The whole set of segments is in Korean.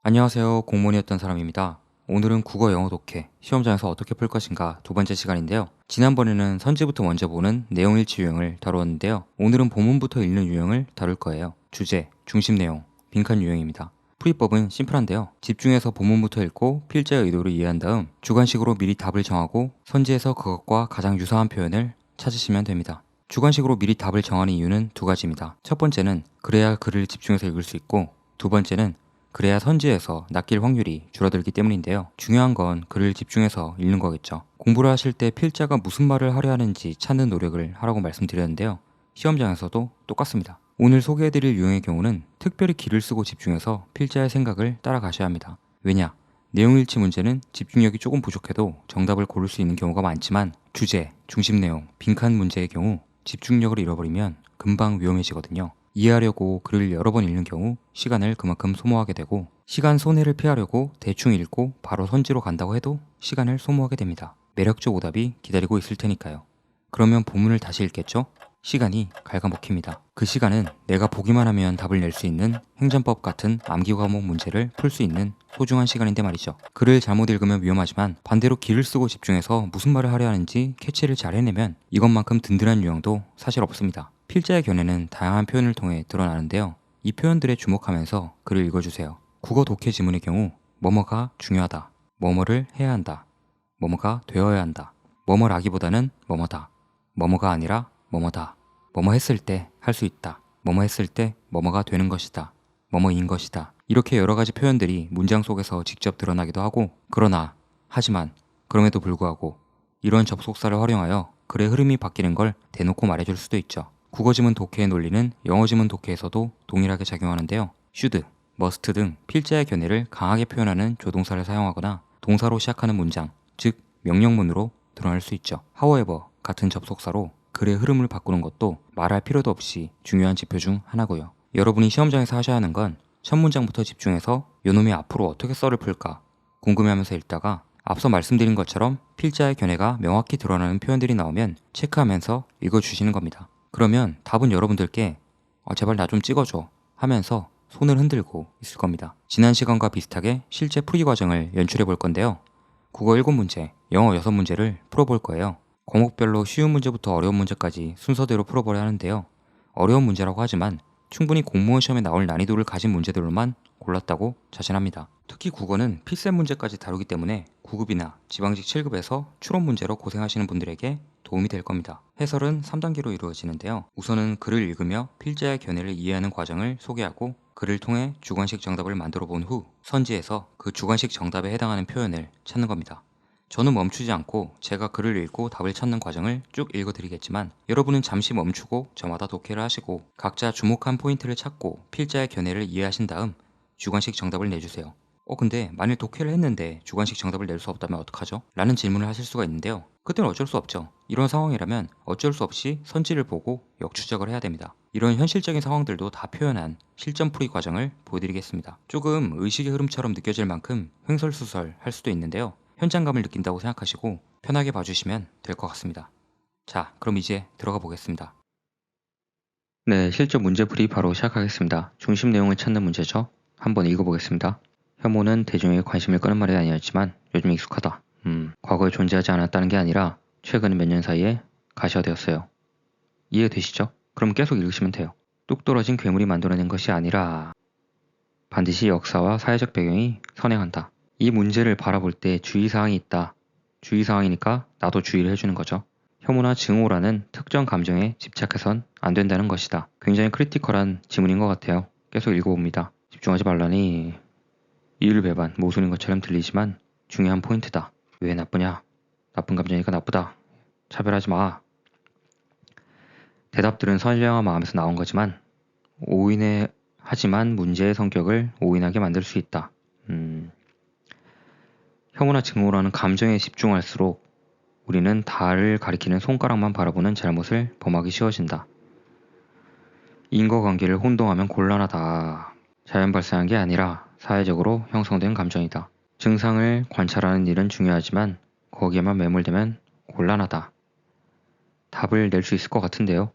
안녕하세요. 공무원이었던 사람입니다. 오늘은 국어 영어 독해, 시험장에서 어떻게 풀 것인가 두 번째 시간인데요. 지난번에는 선지부터 먼저 보는 내용일치 유형을 다루었는데요. 오늘은 본문부터 읽는 유형을 다룰 거예요. 주제, 중심 내용, 빈칸 유형입니다. 풀이법은 심플한데요. 집중해서 본문부터 읽고 필자의 의도를 이해한 다음 주관식으로 미리 답을 정하고 선지에서 그것과 가장 유사한 표현을 찾으시면 됩니다. 주관식으로 미리 답을 정하는 이유는 두 가지입니다. 첫 번째는 그래야 글을 집중해서 읽을 수 있고, 두 번째는 그래야 선지에서 낚일 확률이 줄어들기 때문인데요. 중요한 건 글을 집중해서 읽는 거겠죠. 공부를 하실 때 필자가 무슨 말을 하려 하는지 찾는 노력을 하라고 말씀드렸는데요. 시험장에서도 똑같습니다. 오늘 소개해드릴 유형의 경우는 특별히 기를 쓰고 집중해서 필자의 생각을 따라가셔야 합니다. 왜냐? 내용일치 문제는 집중력이 조금 부족해도 정답을 고를 수 있는 경우가 많지만 주제, 중심 내용, 빈칸 문제의 경우 집중력을 잃어버리면 금방 위험해지거든요. 이해하려고 글을 여러 번 읽는 경우 시간을 그만큼 소모하게 되고, 시간 손해를 피하려고 대충 읽고 바로 선지로 간다고 해도 시간을 소모하게 됩니다. 매력적 오답이 기다리고 있을 테니까요. 그러면 본문을 다시 읽겠죠? 시간이 갉아먹힙니다. 그 시간은 내가 보기만 하면 답을 낼 수 있는 행전법 같은 암기 과목 문제를 풀 수 있는 소중한 시간인데 말이죠. 글을 잘못 읽으면 위험하지만 반대로 기를 쓰고 집중해서 무슨 말을 하려 하는지 캐치를 잘 해내면 이것만큼 든든한 유형도 사실 없습니다. 필자의 견해는 다양한 표현을 통해 드러나는데요. 이 표현들에 주목하면서 글을 읽어주세요. 국어 독해 지문의 경우 뭐뭐가 중요하다, 뭐뭐를 해야 한다, 뭐뭐가 되어야 한다, 뭐뭐라기보다는 뭐뭐다, 뭐뭐가 아니라 뭐뭐다, 뭐뭐 했을 때 할 수 있다, 뭐뭐 했을 때 뭐뭐가 되는 것이다, 뭐뭐인 것이다. 이렇게 여러 가지 표현들이 문장 속에서 직접 드러나기도 하고, 그러나, 하지만, 그럼에도 불구하고 이런 접속사를 활용하여 글의 흐름이 바뀌는 걸 대놓고 말해줄 수도 있죠. 국어 지문 독해의 논리는 영어 지문 독해에서도 동일하게 작용하는데요. should, must 등 필자의 견해를 강하게 표현하는 조동사를 사용하거나 동사로 시작하는 문장, 즉 명령문으로 드러날 수 있죠. however 같은 접속사로 글의 흐름을 바꾸는 것도 말할 필요도 없이 중요한 지표 중 하나고요. 여러분이 시험장에서 하셔야 하는 건 첫 문장부터 집중해서 요놈이 앞으로 어떻게 썰을 풀까 궁금해하면서 읽다가 앞서 말씀드린 것처럼 필자의 견해가 명확히 드러나는 표현들이 나오면 체크하면서 읽어주시는 겁니다. 그러면 답은 여러분들께 제발 나 좀 찍어줘 하면서 손을 흔들고 있을 겁니다. 지난 시간과 비슷하게 실제 풀이 과정을 연출해 볼 건데요. 국어 7문제, 영어 6문제를 풀어볼 거예요. 과목별로 쉬운 문제부터 어려운 문제까지 순서대로 풀어보려 하는데요. 어려운 문제라고 하지만 충분히 공무원 시험에 나올 난이도를 가진 문제들로만 골랐다고 자신합니다. 특히 국어는 필세 문제까지 다루기 때문에 9급이나 지방직 7급에서 추론 문제로 고생하시는 분들에게 도움이 될 겁니다. 해설은 3단계로 이루어지는데요. 우선은 글을 읽으며 필자의 견해를 이해하는 과정을 소개하고, 글을 통해 주관식 정답을 만들어 본 후 선지에서 그 주관식 정답에 해당하는 표현을 찾는 겁니다. 저는 멈추지 않고 제가 글을 읽고 답을 찾는 과정을 쭉 읽어드리겠지만, 여러분은 잠시 멈추고 저마다 독해를 하시고 각자 주목한 포인트를 찾고 필자의 견해를 이해하신 다음 주관식 정답을 내주세요. 근데 만일 독해를 했는데 주관식 정답을 낼 수 없다면 어떡하죠? 라는 질문을 하실 수가 있는데요. 그때는 어쩔 수 없죠. 이런 상황이라면 어쩔 수 없이 선지를 보고 역추적을 해야 됩니다. 이런 현실적인 상황들도 다 표현한 실전 풀이 과정을 보여드리겠습니다. 조금 의식의 흐름처럼 느껴질 만큼 횡설수설 할 수도 있는데요. 현장감을 느낀다고 생각하시고 편하게 봐주시면 될 것 같습니다. 자, 그럼 이제 들어가 보겠습니다. 네, 실전 문제풀이 바로 시작하겠습니다. 중심 내용을 찾는 문제죠. 한번 읽어보겠습니다. 혐오는 대중에게 관심을 끄는 말이 아니었지만 요즘 익숙하다. 과거에 존재하지 않았다는 게 아니라 최근 몇 년 사이에 가시화되었어요. 이해되시죠? 그럼 계속 읽으시면 돼요. 뚝 떨어진 괴물이 만들어낸 것이 아니라 반드시 역사와 사회적 배경이 선행한다. 이 문제를 바라볼 때 주의사항이 있다. 주의사항이니까 나도 주의를 해주는 거죠. 혐오나 증오라는 특정 감정에 집착해선 안 된다는 것이다. 굉장히 크리티컬한 지문인 것 같아요. 계속 읽어봅니다. 집중하지 말라니. 이율배반, 모순인 것처럼 들리지만 중요한 포인트다. 왜 나쁘냐? 나쁜 감정이니까 나쁘다. 차별하지 마. 대답들은 선량한 마음에서 나온 거지만 하지만 문제의 성격을 오인하게 만들 수 있다. 혐오나 증오라는 감정에 집중할수록 우리는 다를 가리키는 손가락만 바라보는 잘못을 범하기 쉬워진다. 인과관계를 혼동하면 곤란하다. 자연 발생한 게 아니라 사회적으로 형성된 감정이다. 증상을 관찰하는 일은 중요하지만 거기에만 매몰되면 곤란하다. 답을 낼 수 있을 것 같은데요.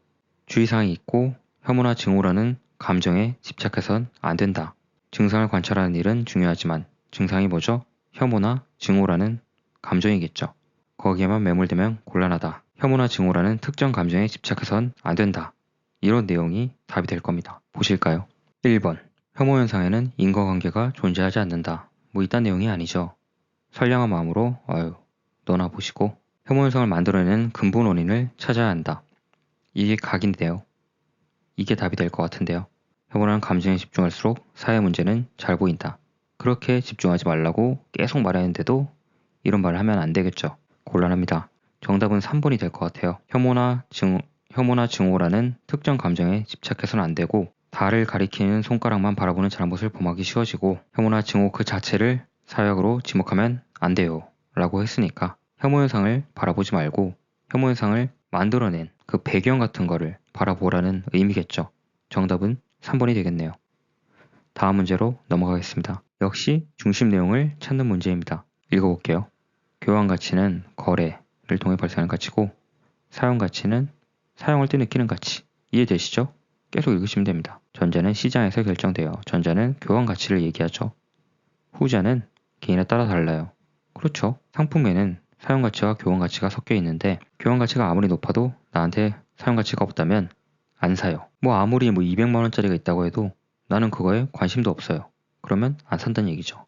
주의사항이 있고 혐오나 증오라는 감정에 집착해선 안 된다. 증상을 관찰하는 일은 중요하지만 증상이 뭐죠? 혐오나 증오라는 감정이겠죠. 거기에만 매몰되면 곤란하다. 혐오나 증오라는 특정 감정에 집착해선 안 된다. 이런 내용이 답이 될 겁니다. 보실까요? 1번. 혐오 현상에는 인과관계가 존재하지 않는다. 뭐 이딴 내용이 아니죠. 선량한 마음으로 너나 보시고 혐오 현상을 만들어내는 근본 원인을 찾아야 한다. 이게 각인데요. 이게 답이 될 것 같은데요. 혐오라는 감정에 집중할수록 사회 문제는 잘 보인다. 그렇게 집중하지 말라고 계속 말하는데도 이런 말을 하면 안 되겠죠. 곤란합니다. 정답은 3번이 될 것 같아요. 혐오나 증오라는 특정 감정에 집착해서는 안 되고 달을 가리키는 손가락만 바라보는 잘못을 범하기 쉬워지고 혐오나 증오 그 자체를 사역으로 지목하면 안 돼요. 라고 했으니까 혐오 현상을 바라보지 말고 혐오 현상을 만들어낸 그 배경 같은 거를 바라보라는 의미겠죠. 정답은 3번이 되겠네요. 다음 문제로 넘어가겠습니다. 역시 중심 내용을 찾는 문제입니다. 읽어볼게요. 교환 가치는 거래를 통해 발생하는 가치고 사용 가치는 사용할 때 느끼는 가치. 이해되시죠? 계속 읽으시면 됩니다. 전자는 시장에서 결정돼요. 전자는 교환 가치를 얘기하죠. 후자는 개인에 따라 달라요. 그렇죠. 상품에는 사용 가치와 교환 가치가 섞여 있는데 교환 가치가 아무리 높아도 나한테 사용 가치가 없다면 안 사요. 뭐 아무리 200만 원짜리가 있다고 해도 나는 그거에 관심도 없어요. 그러면 안 산다는 얘기죠.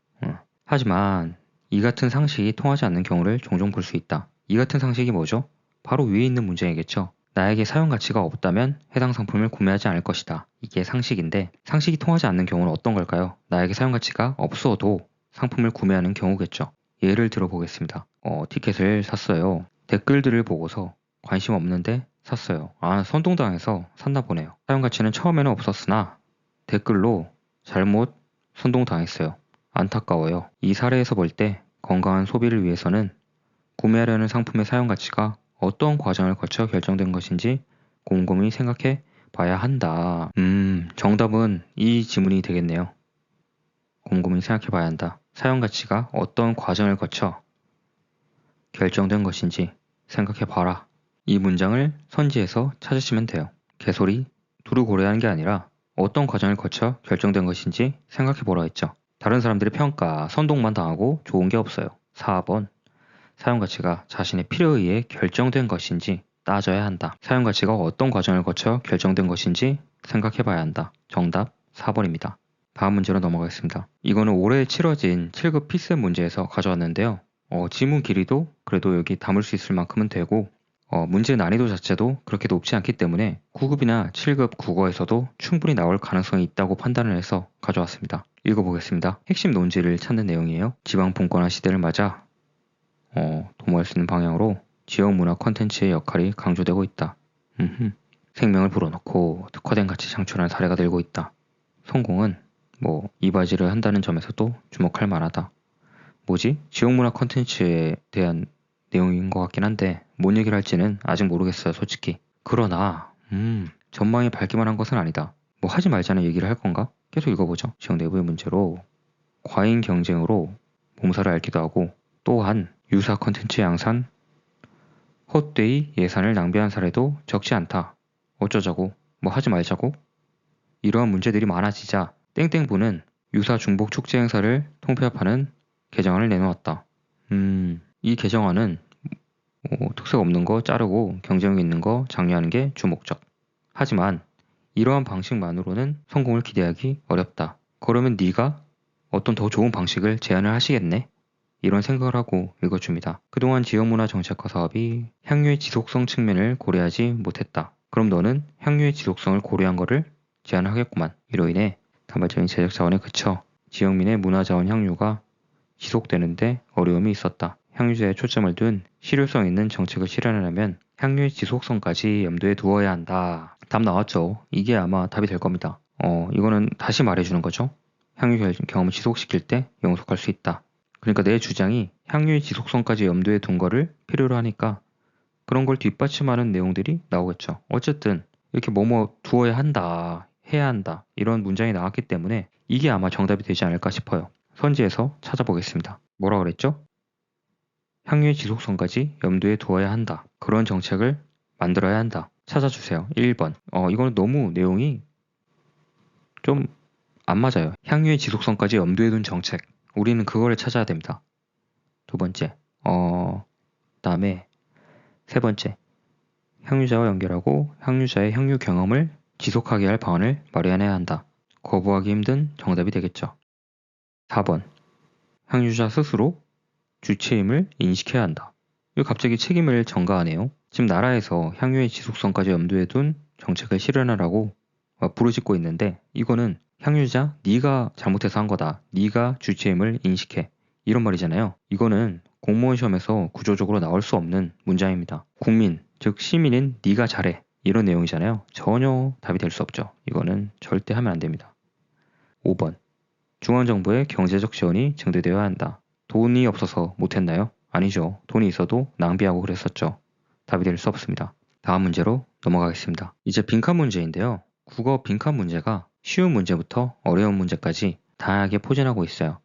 하지만 이 같은 상식이 통하지 않는 경우를 종종 볼 수 있다. 이 같은 상식이 뭐죠? 바로 위에 있는 문제이겠죠. 나에게 사용 가치가 없다면 해당 상품을 구매하지 않을 것이다. 이게 상식인데 상식이 통하지 않는 경우는 어떤 걸까요? 나에게 사용 가치가 없어도 상품을 구매하는 경우겠죠. 예를 들어보겠습니다. 티켓을 샀어요. 댓글들을 보고서 관심 없는데 샀어요. 선동당해서 샀나 보네요. 사용 가치는 처음에는 없었으나 댓글로 잘못 선동당했어요. 안타까워요. 이 사례에서 볼 때 건강한 소비를 위해서는 구매하려는 상품의 사용 가치가 어떤 과정을 거쳐 결정된 것인지 곰곰이 생각해 봐야 한다. 정답은 이 지문이 되겠네요. 곰곰이 생각해 봐야 한다. 사용 가치가 어떤 과정을 거쳐 결정된 것인지 생각해 봐라. 이 문장을 선지에서 찾으시면 돼요. 개소리 두루 고려하는 게 아니라 어떤 과정을 거쳐 결정된 것인지 생각해 보라 했죠. 다른 사람들의 평가, 선동만 당하고 좋은 게 없어요. 4번. 사용 가치가 자신의 필요에 의해 결정된 것인지 따져야 한다. 사용 가치가 어떤 과정을 거쳐 결정된 것인지 생각해 봐야 한다. 정답 4번입니다. 다음 문제로 넘어가겠습니다. 이거는 올해 치러진 7급 피스 문제에서 가져왔는데요. 지문 길이도 그래도 여기 담을 수 있을 만큼은 되고 문제 난이도 자체도 그렇게 높지 않기 때문에 9급이나 7급 국어에서도 충분히 나올 가능성이 있다고 판단을 해서 가져왔습니다. 읽어보겠습니다. 핵심 논지를 찾는 내용이에요. 지방 분권화 시대를 맞아 도모할 수 있는 방향으로 지역 문화 콘텐츠의 역할이 강조되고 있다. 생명을 불어넣고 특화된 가치 창출하는 사례가 늘고 있다. 성공은 이바지를 한다는 점에서도 주목할 만하다. 뭐지? 지역 문화 콘텐츠에 대한 내용인 것 같긴 한데 뭔 얘기를 할지는 아직 모르겠어요, 솔직히. 그러나 전망이 밝기만 한 것은 아니다. 하지 말자는 얘기를 할 건가? 계속 읽어보죠. 지역 내부의 문제로 과잉 경쟁으로 몸살을 앓기도 하고 또한 유사 콘텐츠 양산, 헛되이 예산을 낭비한 사례도 적지 않다. 어쩌자고? 하지 말자고? 이러한 문제들이 많아지자 땡땡부는 유사 중복 축제 행사를 통폐합하는 개정안을 내놓았다. 이 개정안은 특색 없는 거 자르고 경쟁력 있는 거 장려하는 게 주목적. 하지만 이러한 방식만으로는 성공을 기대하기 어렵다. 그러면 네가 어떤 더 좋은 방식을 제안을 하시겠네? 이런 생각을 하고 읽어줍니다. 그동안 지역문화 정책화 사업이 향유의 지속성 측면을 고려하지 못했다. 그럼 너는 향유의 지속성을 고려한 거를 제안하겠구만. 이로 인해 단발적인 재적 자원에 그쳐 지역민의 문화자원 향유가 지속되는데 어려움이 있었다. 향유제에 초점을 둔 실효성 있는 정책을 실현하려면 향유의 지속성까지 염두에 두어야 한다. 답 나왔죠? 이게 아마 답이 될 겁니다. 이거는 다시 말해주는 거죠. 향유 경험을 지속시킬 때 영속할 수 있다. 그러니까 내 주장이 향유의 지속성까지 염두에 둔 거를 필요로 하니까 그런 걸 뒷받침하는 내용들이 나오겠죠. 어쨌든 이렇게 두어야 한다, 해야 한다 이런 문장이 나왔기 때문에 이게 아마 정답이 되지 않을까 싶어요. 선지에서 찾아보겠습니다. 뭐라 그랬죠? 향유의 지속성까지 염두에 두어야 한다. 그런 정책을 만들어야 한다. 찾아주세요. 1번. 이거는 너무 내용이 좀 안 맞아요. 향유의 지속성까지 염두에 둔 정책. 우리는 그거를 찾아야 됩니다. 두 번째, 다음에 세 번째, 향유자와 연결하고 향유자의 향유 경험을 지속하게 할 방안을 마련해야 한다. 거부하기 힘든 정답이 되겠죠. 4번, 향유자 스스로 주체임을 인식해야 한다. 이거 갑자기 책임을 전가하네요. 지금 나라에서 향유의 지속성까지 염두에 둔 정책을 실현하라고 부르짖고 있는데 이거는 향유자 네가 잘못해서 한 거다. 네가 주체임을 인식해. 이런 말이잖아요. 이거는 공무원 시험에서 구조적으로 나올 수 없는 문장입니다. 국민, 즉 시민인 네가 잘해. 이런 내용이잖아요. 전혀 답이 될 수 없죠. 이거는 절대 하면 안 됩니다. 5번. 중앙정부의 경제적 지원이 증대되어야 한다. 돈이 없어서 못했나요? 아니죠. 돈이 있어도 낭비하고 그랬었죠. 답이 될 수 없습니다. 다음 문제로 넘어가겠습니다. 이제 빈칸 문제인데요. 국어 빈칸 문제가 쉬운 문제부터 어려운 문제까지 다양하게 포진하고 있어요.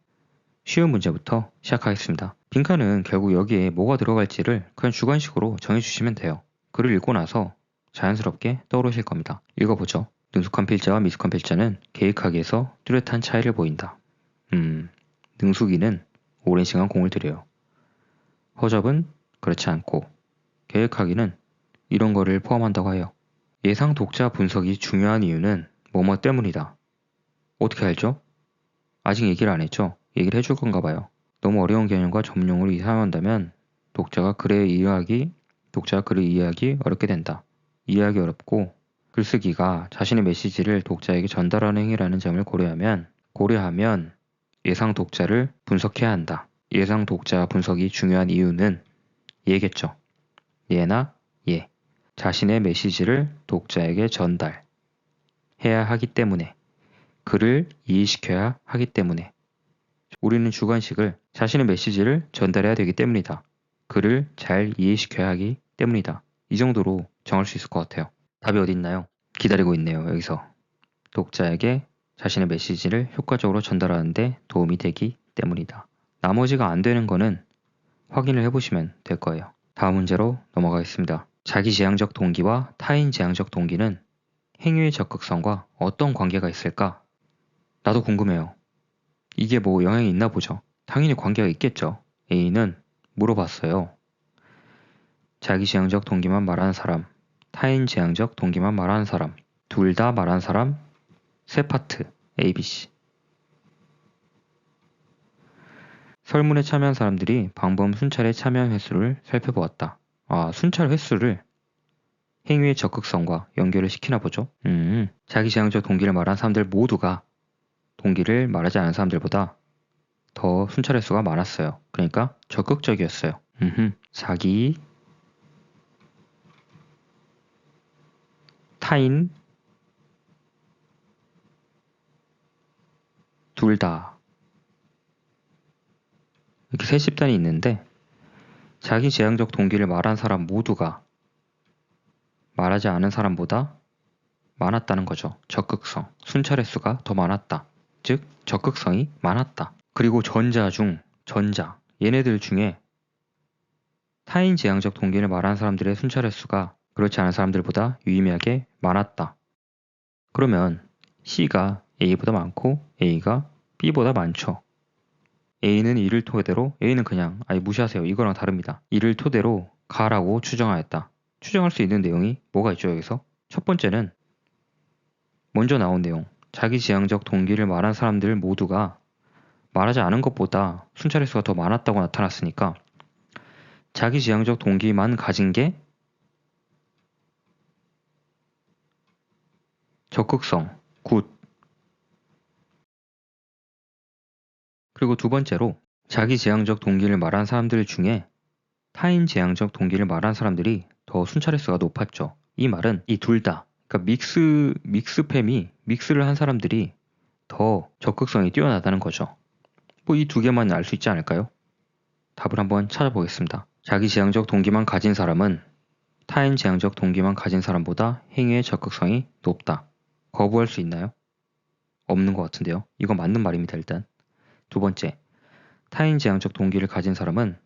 쉬운 문제부터 시작하겠습니다. 빈칸은 결국 여기에 뭐가 들어갈지를 그냥 주관식으로 정해주시면 돼요. 글을 읽고 나서 자연스럽게 떠오르실 겁니다. 읽어보죠. 능숙한 필자와 미숙한 필자는 계획하기에서 뚜렷한 차이를 보인다. 능숙이는 오랜 시간 공을 들여요. 허접은 그렇지 않고 계획하기는 이런 거를 포함한다고 해요. 예상 독자 분석이 중요한 이유는 뭐뭐 때문이다. 어떻게 알죠? 아직 얘기를 안 했죠? 얘기를 해줄 건가 봐요. 너무 어려운 개념과 전문용어를 사용한다면 독자가 글을 이해하기 어렵게 된다. 이해하기 어렵고 글쓰기가 자신의 메시지를 독자에게 전달하는 행위라는 점을 고려하면 예상 독자를 분석해야 한다. 예상 독자 분석이 중요한 이유는 얘겠죠. 예나 예. 자신의 메시지를 독자에게 전달해야 하기 때문에, 글을 이해시켜야 하기 때문에, 우리는 주관식을 자신의 메시지를 전달해야 되기 때문이다. 글을 잘 이해시켜야 하기 때문이다. 이 정도로 정할 수 있을 것 같아요. 답이 어디 있나요? 기다리고 있네요. 여기서. 독자에게 자신의 메시지를 효과적으로 전달하는 데 도움이 되기 때문이다. 나머지가 안 되는 거는 확인을 해보시면 될 거예요. 다음 문제로 넘어가겠습니다. 자기지향적 동기와 타인지향적 동기는 행위의 적극성과 어떤 관계가 있을까? 나도 궁금해요. 이게 뭐 영향이 있나 보죠. 당연히 관계가 있겠죠. A는 물어봤어요. 자기지향적 동기만 말하는 사람, 타인지향적 동기만 말하는 사람, 둘 다 말하는 사람, 세 파트, A, B, C. 설문에 참여한 사람들이 방범 순찰에 참여한 횟수를 살펴보았다. 순찰 횟수를 행위의 적극성과 연결을 시키나 보죠. 자기지향적 동기를 말한 사람들 모두가 동기를 말하지 않은 사람들보다 더 순찰 횟수가 많았어요. 그러니까 적극적이었어요. 자기, 타인, 둘 다. 이렇게 세 집단이 있는데 자기지향적 동기를 말한 사람 모두가 말하지 않은 사람보다 많았다는 거죠. 적극성, 순찰 횟수가 더 많았다. 즉 적극성이 많았다. 그리고 전자, 얘네들 중에 타인지향적 동기를 말하는 사람들의 순찰 횟수가 그렇지 않은 사람들보다 유의미하게 많았다. 그러면 C가 A보다 많고 A가 B보다 많죠. A는 이를 토대로, A는 그냥 무시하세요. 이거랑 다릅니다. 이를 토대로 가라고 추정하였다. 추정할 수 있는 내용이 뭐가 있죠, 여기서? 첫 번째는 먼저 나온 내용. 자기지향적 동기를 말한 사람들 모두가 말하지 않은 것보다 순찰 횟수가 더 많았다고 나타났으니까 자기지향적 동기만 가진 게 적극성, 굿. 그리고 두 번째로 자기지향적 동기를 말한 사람들 중에 타인지향적 동기를 말한 사람들이 더 순찰 횟수가 높았죠. 이 말은 이 둘 다, 그러니까 믹스를 한 사람들이 더 적극성이 뛰어나다는 거죠. 뭐 이 두 개만 알 수 있지 않을까요? 답을 한번 찾아보겠습니다. 자기지향적 동기만 가진 사람은 타인지향적 동기만 가진 사람보다 행위의 적극성이 높다. 거부할 수 있나요? 없는 것 같은데요. 이거 맞는 말입니다, 일단. 두 번째, 타인지향적 동기를 가진 사람은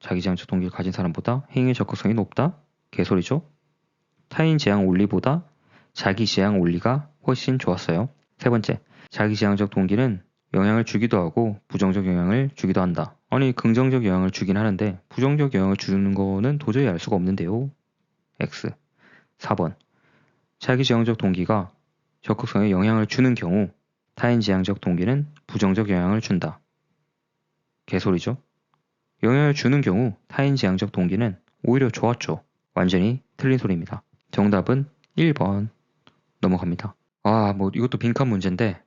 자기지향적 동기를 가진 사람보다 행위의 적극성이 높다? 개소리죠? 타인지향 원리보다 자기지향 원리가 훨씬 좋았어요. 세 번째, 자기지향적 동기는 영향을 주기도 하고 부정적 영향을 주기도 한다. 아니 긍정적 영향을 주긴 하는데 부정적 영향을 주는 거는 도저히 알 수가 없는데요. X. 4번. 자기지향적 동기가 적극성에 영향을 주는 경우 타인지향적 동기는 부정적 영향을 준다. 개소리죠? 영향을 주는 경우 타인지향적 동기는 오히려 좋았죠. 완전히 틀린 소리입니다. 정답은 1번. 넘어갑니다. 뭐 이것도 빈칸 문제인데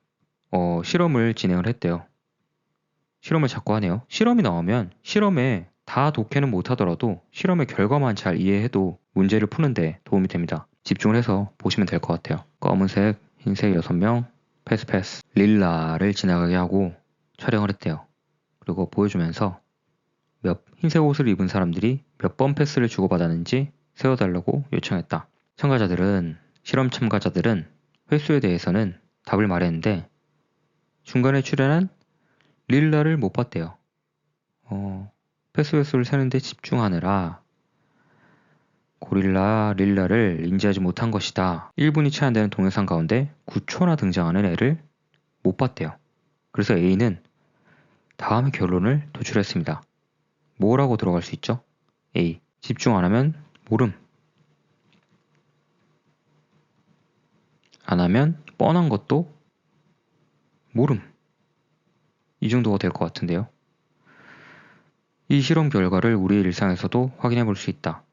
실험을 진행을 했대요. 실험을 자꾸 하네요. 실험이 나오면 실험에 다 독해는 못하더라도 실험의 결과만 잘 이해해도 문제를 푸는데 도움이 됩니다. 집중을 해서 보시면 될 것 같아요. 검은색, 흰색 6명, 패스, 릴라를 지나가게 하고 촬영을 했대요. 그리고 보여주면서 흰색 옷을 입은 사람들이 몇 번 패스를 주고받았는지 세워달라고 요청했다. 실험 참가자들은 횟수에 대해서는 답을 말했는데 중간에 출연한 릴라를 못 봤대요. 패스 횟수를 세는데 집중하느라 고릴라 릴라를 인지하지 못한 것이다. 1분이 채 안 되는 동영상 가운데 9초나 등장하는 애를 못 봤대요. 그래서 A는 다음의 결론을 도출했습니다. 뭐라고 들어갈 수 있죠? A. 집중 안 하면 모름. 안 하면 뻔한 것도 모름. 이 정도가 될 것 같은데요. 이 실험 결과를 우리의 일상에서도 확인해 볼 수 있다.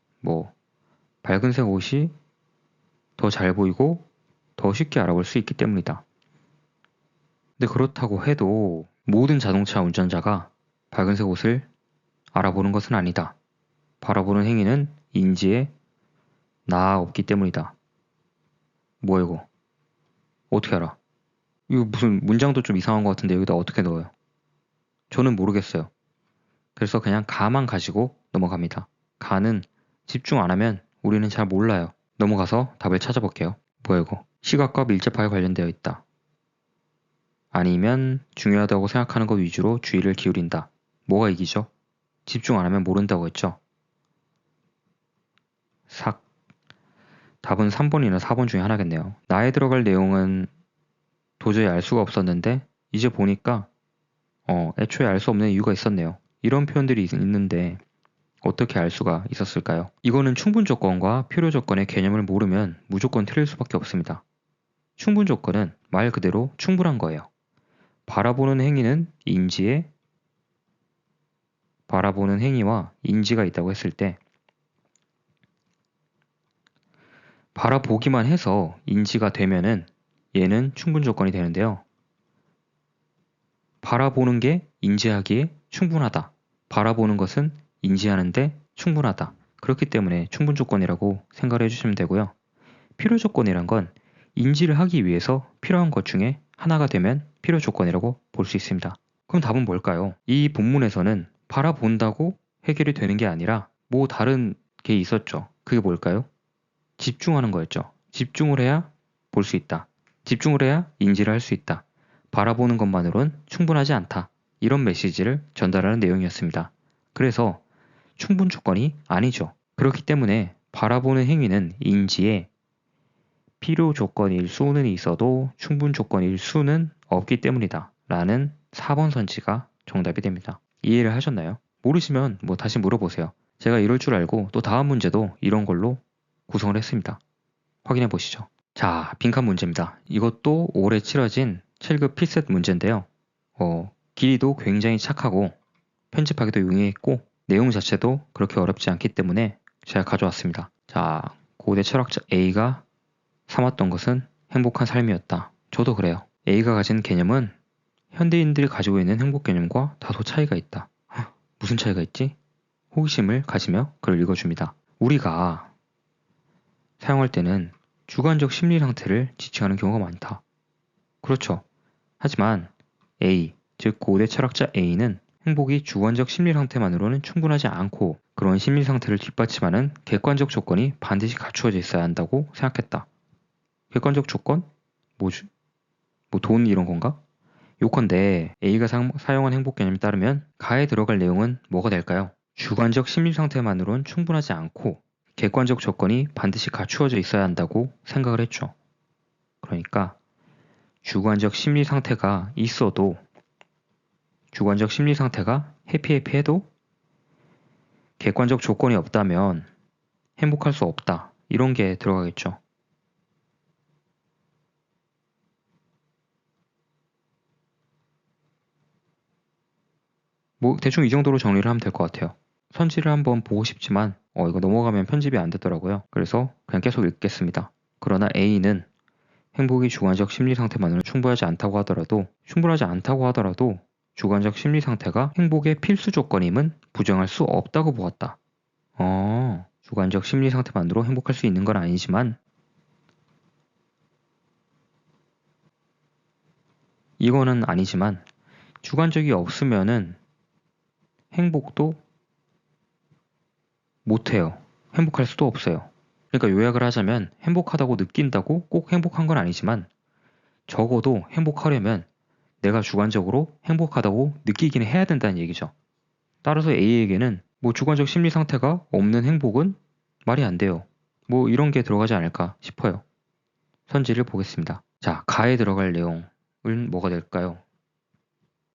밝은색 옷이 더 잘 보이고 더 쉽게 알아볼 수 있기 때문이다. 근데 그렇다고 해도 모든 자동차 운전자가 밝은색 옷을 알아보는 것은 아니다. 바라보는 행위는 인지에 없기 때문이다. 뭐야 이거? 어떻게 알아? 이거 무슨 문장도 좀 이상한 것 같은데 여기다 어떻게 넣어요? 저는 모르겠어요. 그래서 그냥 가만 가지고 넘어갑니다. 가는 집중 안 하면 우리는 잘 몰라요. 넘어가서 답을 찾아볼게요. 뭐야 이거? 시각과 밀접하게 관련되어 있다. 아니면 중요하다고 생각하는 것 위주로 주의를 기울인다. 뭐가 이기죠? 집중 안 하면 모른다고 했죠? 삭. 답은 3번이나 4번 중에 하나겠네요. 나에 들어갈 내용은 도저히 알 수가 없었는데 이제 보니까 애초에 알 수 없는 이유가 있었네요. 이런 표현들이 있는데 어떻게 알 수가 있었을까요? 이거는 충분 조건과 필요 조건의 개념을 모르면 무조건 틀릴 수밖에 없습니다. 충분 조건은 말 그대로 충분한 거예요. 바라보는 행위와 인지가 있다고 했을 때 바라보기만 해서 인지가 되면은 얘는 충분 조건이 되는데요. 바라보는 게 인지하기에 충분하다. 바라보는 것은 인지하는데 충분하다. 그렇기 때문에 충분 조건이라고 생각을 해주시면 되고요. 필요 조건이란 건 인지를 하기 위해서 필요한 것 중에 하나가 되면 필요 조건이라고 볼 수 있습니다. 그럼 답은 뭘까요? 이 본문에서는 바라본다고 해결이 되는 게 아니라 다른 게 있었죠. 그게 뭘까요? 집중하는 거였죠. 집중을 해야 볼 수 있다. 집중을 해야 인지를 할 수 있다. 바라보는 것만으로는 충분하지 않다. 이런 메시지를 전달하는 내용이었습니다. 그래서 충분 조건이 아니죠. 그렇기 때문에 바라보는 행위는 인지에 필요 조건일 수는 있어도 충분 조건일 수는 없기 때문이다. 라는 4번 선지가 정답이 됩니다. 이해를 하셨나요? 모르시면 다시 물어보세요. 제가 이럴 줄 알고 또 다음 문제도 이런 걸로 구성을 했습니다. 확인해 보시죠. 자, 빈칸 문제입니다. 이것도 올해 치러진 7급 필셋 문제인데요. 길이도 굉장히 착하고 편집하기도 용이했고 내용 자체도 그렇게 어렵지 않기 때문에 제가 가져왔습니다. 자, 고대 철학자 A가 삼았던 것은 행복한 삶이었다. 저도 그래요. A가 가진 개념은 현대인들이 가지고 있는 행복 개념과 다소 차이가 있다. 무슨 차이가 있지? 호기심을 가지며 글을 읽어줍니다. 우리가 사용할 때는 주관적 심리 상태를 지칭하는 경우가 많다. 그렇죠. 하지만 A, 즉 고대 철학자 A는 행복이 주관적 심리 상태만으로는 충분하지 않고 그런 심리 상태를 뒷받침하는 객관적 조건이 반드시 갖추어져 있어야 한다고 생각했다. 객관적 조건? 뭐지? 돈 이런 건가? 요컨대 A가 사용한 행복 개념에 따르면 가에 들어갈 내용은 뭐가 될까요? 주관적 심리 상태만으로는 충분하지 않고 객관적 조건이 반드시 갖추어져 있어야 한다고 생각을 했죠. 그러니까 주관적 심리 상태가 있어도 주관적 심리 상태가 해피해도 객관적 조건이 없다면 행복할 수 없다. 이런 게 들어가겠죠. 뭐 대충 이 정도로 정리를 하면 될 것 같아요. 선지를 한번 보고 싶지만 이거 넘어가면 편집이 안 되더라고요. 그래서 그냥 계속 읽겠습니다. 그러나 A는 행복이 주관적 심리 상태만으로 충분하지 않다고 하더라도 주관적 심리 상태가 행복의 필수 조건임은 부정할 수 없다고 보았다. 주관적 심리 상태만으로 행복할 수 있는 건 아니지만 이거는 아니지만 주관적이 없으면은 행복도 못해요. 행복할 수도 없어요. 그러니까 요약을 하자면 행복하다고 느낀다고 꼭 행복한 건 아니지만 적어도 행복하려면 내가 주관적으로 행복하다고 느끼기는 해야 된다는 얘기죠. 따라서 A에게는 뭐 주관적 심리 상태가 없는 행복은 말이 안 돼요. 뭐 이런 게 들어가지 않을까 싶어요. 선지를 보겠습니다. 자, 가에 들어갈 내용은 뭐가 될까요?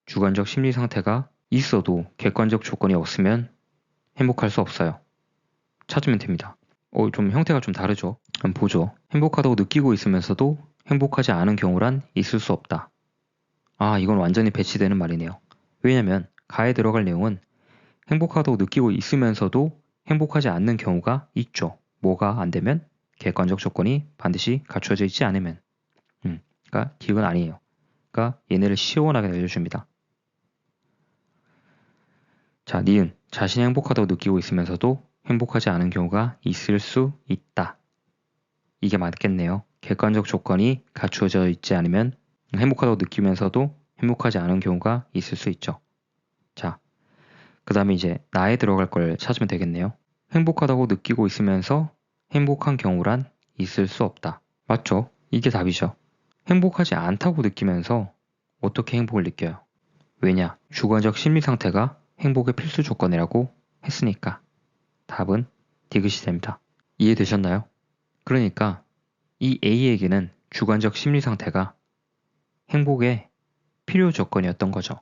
주관적 심리 상태가 있어도 객관적 조건이 없으면 행복할 수 없어요. 찾으면 됩니다. 좀 형태가 좀 다르죠? 한번 보죠. 행복하다고 느끼고 있으면서도 행복하지 않은 경우란 있을 수 없다. 이건 완전히 배치되는 말이네요. 왜냐면 가에 들어갈 내용은 행복하다고 느끼고 있으면서도 행복하지 않는 경우가 있죠. 뭐가 안 되면? 객관적 조건이 반드시 갖춰져 있지 않으면. 그러니까 기억은 아니에요. 그러니까 얘네를 시원하게 알려줍니다. 자, 니은 자신이 행복하다고 느끼고 있으면서도 행복하지 않은 경우가 있을 수 있다. 이게 맞겠네요. 객관적 조건이 갖추어져 있지 않으면 행복하다고 느끼면서도 행복하지 않은 경우가 있을 수 있죠. 자, 그 다음에 이제 나에 들어갈 걸 찾으면 되겠네요. 행복하다고 느끼고 있으면서 행복한 경우란 있을 수 없다. 맞죠? 이게 답이죠. 행복하지 않다고 느끼면서 어떻게 행복을 느껴요? 왜냐? 주관적 심리 상태가 행복의 필수 조건이라고 했으니까. 답은 디귿이 됩니다. 이해되셨나요? 그러니까 이 A에게는 주관적 심리 상태가 행복의 필요 조건이었던 거죠.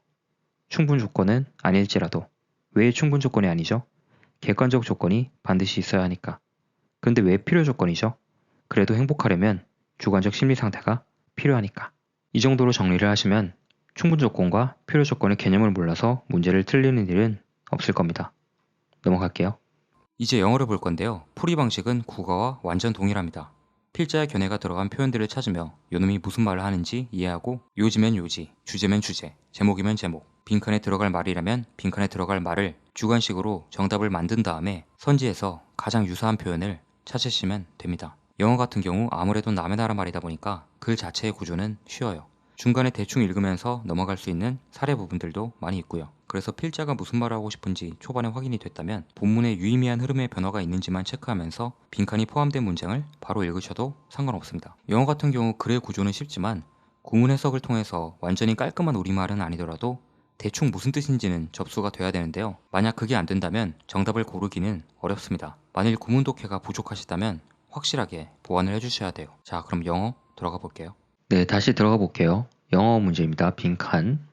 충분 조건은 아닐지라도. 왜 충분 조건이 아니죠? 객관적 조건이 반드시 있어야 하니까. 근데 왜 필요 조건이죠? 그래도 행복하려면 주관적 심리 상태가 필요하니까. 이 정도로 정리를 하시면 충분 조건과 필요 조건의 개념을 몰라서 문제를 틀리는 일은 없을 겁니다. 넘어갈게요. 이제 영어를 볼 건데요. 풀이 방식은 국어와 완전 동일합니다. 필자의 견해가 들어간 표현들을 찾으며 요놈이 무슨 말을 하는지 이해하고 요지면 요지, 주제면 주제, 제목이면 제목, 빈칸에 들어갈 말이라면 빈칸에 들어갈 말을 주관식으로 정답을 만든 다음에 선지에서 가장 유사한 표현을 찾으시면 됩니다. 영어 같은 경우 아무래도 남의 나라 말이다 보니까 글 자체의 구조는 쉬워요. 중간에 대충 읽으면서 넘어갈 수 있는 사례 부분들도 많이 있고요. 그래서 필자가 무슨 말을 하고 싶은지 초반에 확인이 됐다면 본문에 유의미한 흐름의 변화가 있는지만 체크하면서 빈칸이 포함된 문장을 바로 읽으셔도 상관없습니다. 영어 같은 경우 글의 구조는 쉽지만 구문 해석을 통해서 완전히 깔끔한 우리말은 아니더라도 대충 무슨 뜻인지는 접수가 돼야 되는데요. 만약 그게 안 된다면 정답을 고르기는 어렵습니다. 만일 구문 독해가 부족하시다면 확실하게 보완을 해주셔야 돼요. 자, 그럼 영어 들어가 볼게요. 네, 다시 들어가 볼게요. 영어 문제입니다. 빈칸.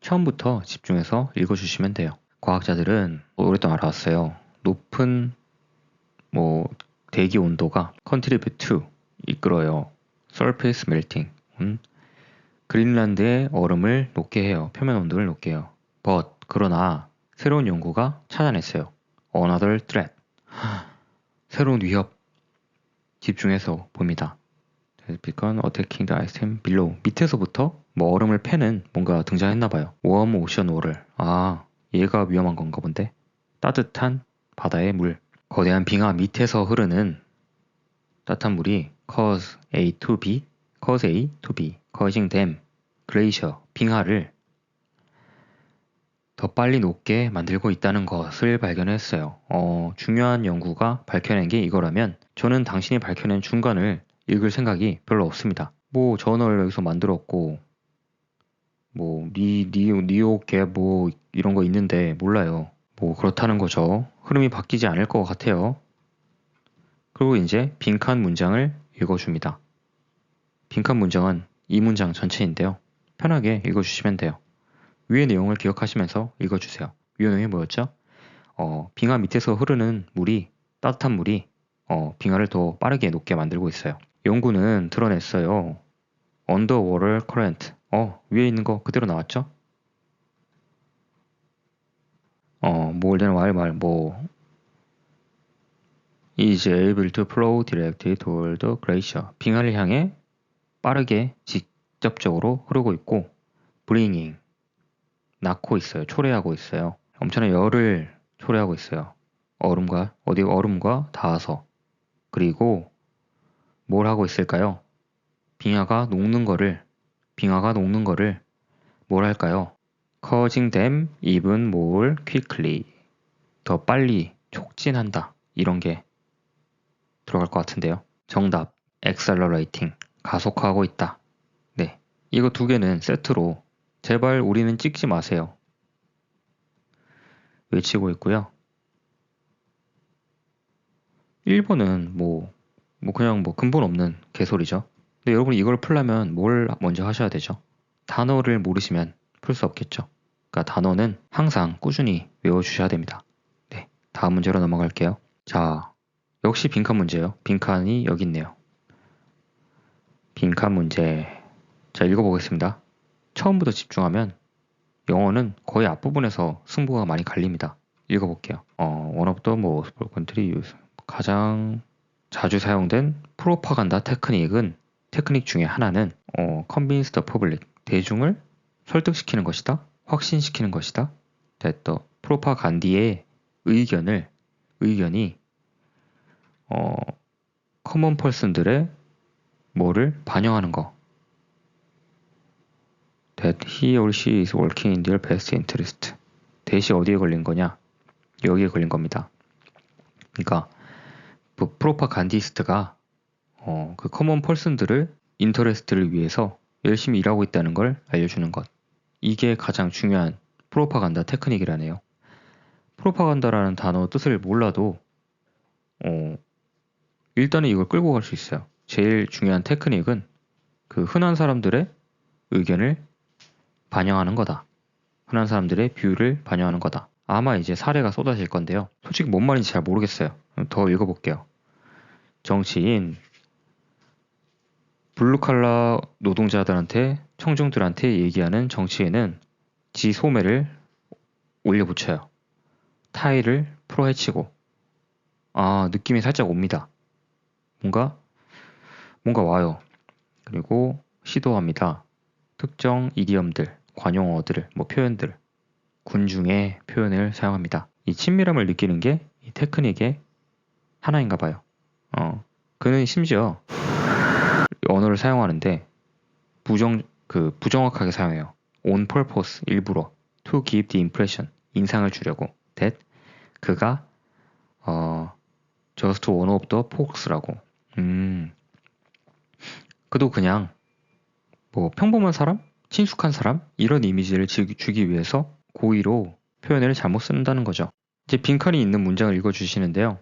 처음부터 집중해서 읽어주시면 돼요. 과학자들은 오랫동안 알아왔어요. 높은 대기 온도가 contribute to 이끌어요. surface melting. 그린란드의 얼음을 녹게 해요. 표면 온도를 녹게 해요. but 그러나 새로운 연구가 찾아냈어요. another threat. 새로운 위협. 집중해서 봅니다. beacon attacking the ice stream below. 밑에서부터 얼음을 패는 뭔가 등장했나봐요. warm ocean water. 얘가 위험한 건가 본데. 따뜻한 바다의 물. 거대한 빙하 밑에서 흐르는 따뜻한 물이 cause A to B, causing them, glacier, 빙하를 더 빨리 녹게 만들고 있다는 것을 발견했어요. 중요한 연구가 밝혀낸 게 이거라면 저는 당신이 밝혀낸 중간을 읽을 생각이 별로 없습니다. 저널 여기서 만들었고 니오 갭 이런 거 있는데 몰라요. 그렇다는 거죠. 흐름이 바뀌지 않을 것 같아요. 그리고 이제 빈칸 문장을 읽어줍니다. 빈칸 문장은 이 문장 전체인데요. 편하게 읽어주시면 돼요. 위의 내용을 기억하시면서 읽어주세요. 위의 내용이 뭐였죠? 빙하 밑에서 흐르는 물이, 따뜻한 물이 빙하를 더 빠르게 녹게 만들고 있어요. 연구는 드러냈어요. Underwater current. 위에 있는 거 그대로 나왔죠? more than while is able to flow directly toward the glacier. 빙하를 향해 빠르게 직접적으로 흐르고 있고 bringing 낳고 있어요. 초래하고 있어요. 엄청난 열을 초래하고 있어요. 얼음과 닿아서. 그리고 뭘 하고 있을까요? 빙하가 녹는 거를 뭘 할까요? causing them even more quickly. 더 빨리 촉진한다. 이런 게 들어갈 것 같은데요. 정답. accelerating. 가속화하고 있다. 네. 이거 두 개는 세트로 제발 우리는 찍지 마세요. 외치고 있고요. 1번은 그냥 근본 없는 개소리죠. 근데 여러분 이걸 풀려면 뭘 먼저 하셔야 되죠? 단어를 모르시면 풀 수 없겠죠. 그러니까 단어는 항상 꾸준히 외워주셔야 됩니다. 네, 다음 문제로 넘어갈게요. 자, 역시 빈칸 문제예요. 빈칸이 여기 있네요. 빈칸 문제. 자, 읽어보겠습니다. 처음부터 집중하면 영어는 거의 앞부분에서 승부가 많이 갈립니다. 읽어볼게요. one of the most frequently used. 가장 자주 사용된 프로파간다 테크닉 중에 하나는 convince the public. 대중을 설득시키는 것이다. 확신시키는 것이다. that the 프로파간디의 의견이 common person들의 뭐를 반영하는 거. that he or she is working in their best interest. 대시 어디에 걸린 거냐? 여기에 걸린 겁니다. 그러니까 프로파간디스트가 그 커먼 펄슨들을 인터레스트를 위해서 열심히 일하고 있다는 걸 알려주는 것. 이게 가장 중요한 프로파간다 테크닉이라네요. 프로파간다라는 단어 뜻을 몰라도 일단은 이걸 끌고 갈 수 있어요. 제일 중요한 테크닉은 그 흔한 사람들의 의견을 반영하는 거다. 흔한 사람들의 뷰를 반영하는 거다. 아마 이제 사례가 쏟아질 건데요. 솔직히 뭔 말인지 잘 모르겠어요. 더 읽어볼게요. 정치인, 블루칼라 노동자들한테, 청중들한테 얘기하는 정치인은 지 소매를 올려붙여요. 타일을 풀어헤치고. 느낌이 살짝 옵니다. 뭔가 와요. 그리고 시도합니다. 특정 이디엄들, 관용어들, 표현들, 군중의 표현을 사용합니다. 이 친밀함을 느끼는 게 이 테크닉의 하나인가 봐요. 그는 심지어 언어를 사용하는데 부정확하게 사용해요. on purpose, 일부러. to give the impression, 인상을 주려고. that 그가 just one of the folks라고. 그도 그냥 평범한 사람? 친숙한 사람? 이런 이미지를 주기 위해서 고의로 표현을 잘못 쓴다는 거죠. 이제 빈칸이 있는 문장을 읽어주시는데요.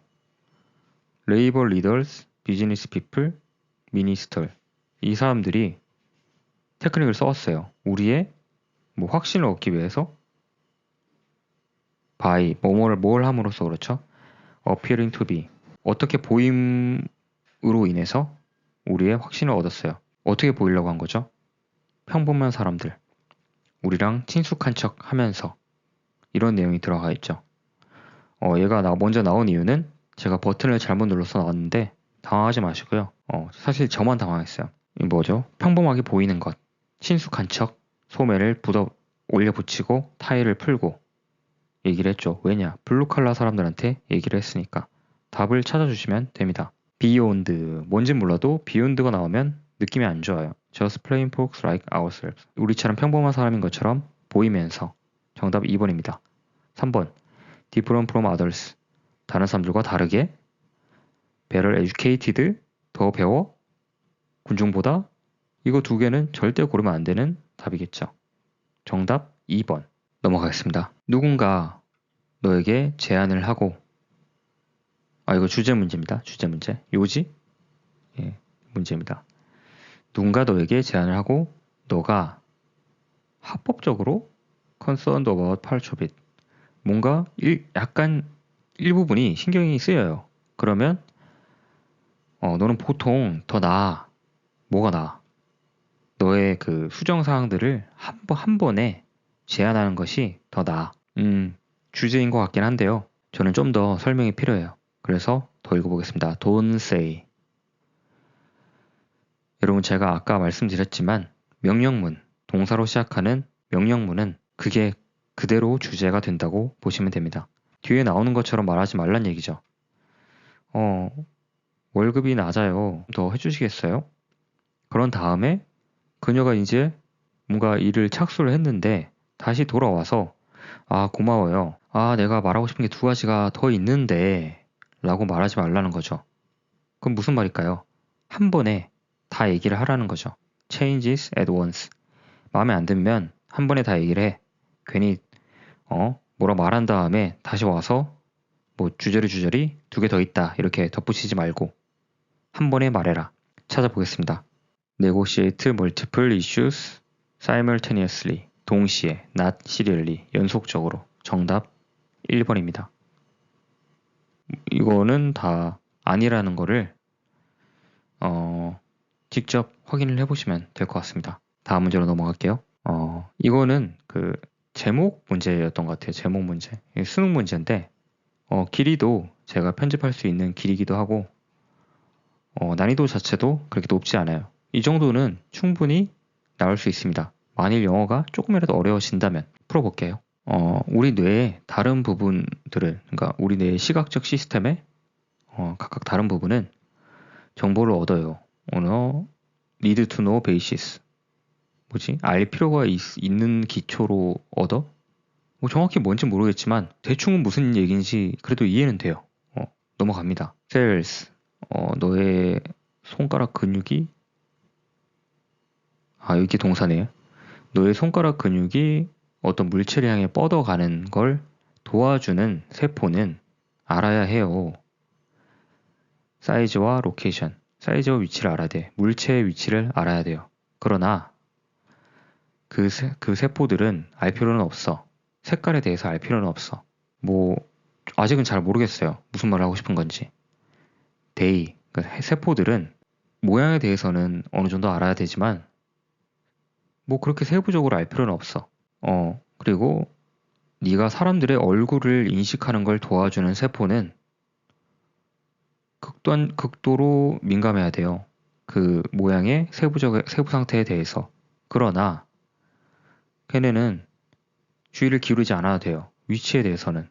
Labor leaders, business people, minister. 이 사람들이 테크닉을 써왔어요. 우리의 확신을 얻기 위해서 by 뭘 함으로써 그렇죠. appearing to be. 어떻게 보임으로 인해서 우리의 확신을 얻었어요. 어떻게 보이려고 한 거죠? 평범한 사람들. 우리랑 친숙한 척 하면서 이런 내용이 들어가 있죠. 얘가 먼저 나온 이유는 제가 버튼을 잘못 눌러서 나왔는데 당황하지 마시고요. 사실 저만 당황했어요. 이 뭐죠? 평범하게 보이는 것. 친숙한 척 소매를 올려붙이고 타일을 풀고 얘기를 했죠. 왜냐? 블루칼라 사람들한테 얘기를 했으니까. 답을 찾아주시면 됩니다. beyond. 뭔진 몰라도 beyond가 나오면 느낌이 안 좋아요. Just plain folks like ourselves. 우리처럼 평범한 사람인 것처럼 보이면서. 정답 2번입니다. 3번. different from others. 다른 사람들과 다르게. better educated. 더 배워. 군중보다. 이거 두 개는 절대 고르면 안 되는 답이겠죠. 정답 2번. 넘어가겠습니다. 누군가 너에게 제안을 하고 이거 주제 문제입니다. 주제 문제. 요지? 예, 문제입니다. 누군가 너에게 제안을 하고 너가 합법적으로 concerned about parts 뭔가 약간 일부분이 신경이 쓰여요. 그러면 너는 보통 더 나아. 뭐가 나아? 너의 그 수정 사항들을 한 번에 제안하는 것이 더 나아. 주제인 것 같긴 한데요. 저는 좀 더 설명이 필요해요. 그래서 더 읽어보겠습니다. Don't say. 여러분 제가 아까 말씀드렸지만 명령문, 동사로 시작하는 명령문은 그게 그대로 주제가 된다고 보시면 됩니다. 뒤에 나오는 것처럼 말하지 말란 얘기죠. 월급이 낮아요. 더 해주시겠어요? 그런 다음에 그녀가 이제 뭔가 일을 착수를 했는데 다시 돌아와서 고마워요. 내가 말하고 싶은 게 두 가지가 더 있는데 라고 말하지 말라는 거죠. 그럼 무슨 말일까요? 한 번에 다 얘기를 하라는 거죠. Changes at once. 마음에 안 들면 한 번에 다 얘기를 해. 괜히 뭐라 말한 다음에 다시 와서 뭐 주저리 두 개 더 있다 이렇게 덧붙이지 말고 한 번에 말해라. 찾아보겠습니다. Negotiate multiple issues simultaneously. 동시에, not serially, 연속적으로. 정답 1번입니다. 이거는 다 아니라는 거를 직접 확인을 해보시면 될 것 같습니다. 다음 문제로 넘어갈게요. 이거는 그 제목 문제였던 것 같아요. 제목 문제. 수능 문제인데 길이도 제가 편집할 수 있는 길이기도 하고 난이도 자체도 그렇게 높지 않아요. 이 정도는 충분히 나올 수 있습니다. 만일 영어가 조금이라도 어려워진다면 풀어볼게요. 우리 뇌의 다른 부분들은, 그러니까 우리 뇌의 시각적 시스템의 각각 다른 부분은 정보를 얻어요. need to know basis. 알 필요가 있는 기초로 얻어? 정확히 뭔지 모르겠지만 대충은 무슨 얘기인지 그래도 이해는 돼요. 넘어갑니다. cells. 너의 손가락 근육이 이게 동사네요. 너의 손가락 근육이 어떤 물체를 향해 뻗어가는 걸 도와주는 세포는 알아야 해요. 사이즈와 로케이션, 사이즈와 위치를 알아야 돼. 물체의 위치를 알아야 돼요. 그러나 그 세포들은 알 필요는 없어. 색깔에 대해서 알 필요는 없어. 아직은 잘 모르겠어요. 무슨 말을 하고 싶은 건지. 그러니까 세포들은 모양에 대해서는 어느 정도 알아야 되지만 그렇게 세부적으로 알 필요는 없어. 그리고 네가 사람들의 얼굴을 인식하는 걸 도와주는 세포는 극도로 민감해야 돼요. 그 모양의 세부 상태에 대해서. 그러나 걔네는 주의를 기울이지 않아도 돼요. 위치에 대해서는.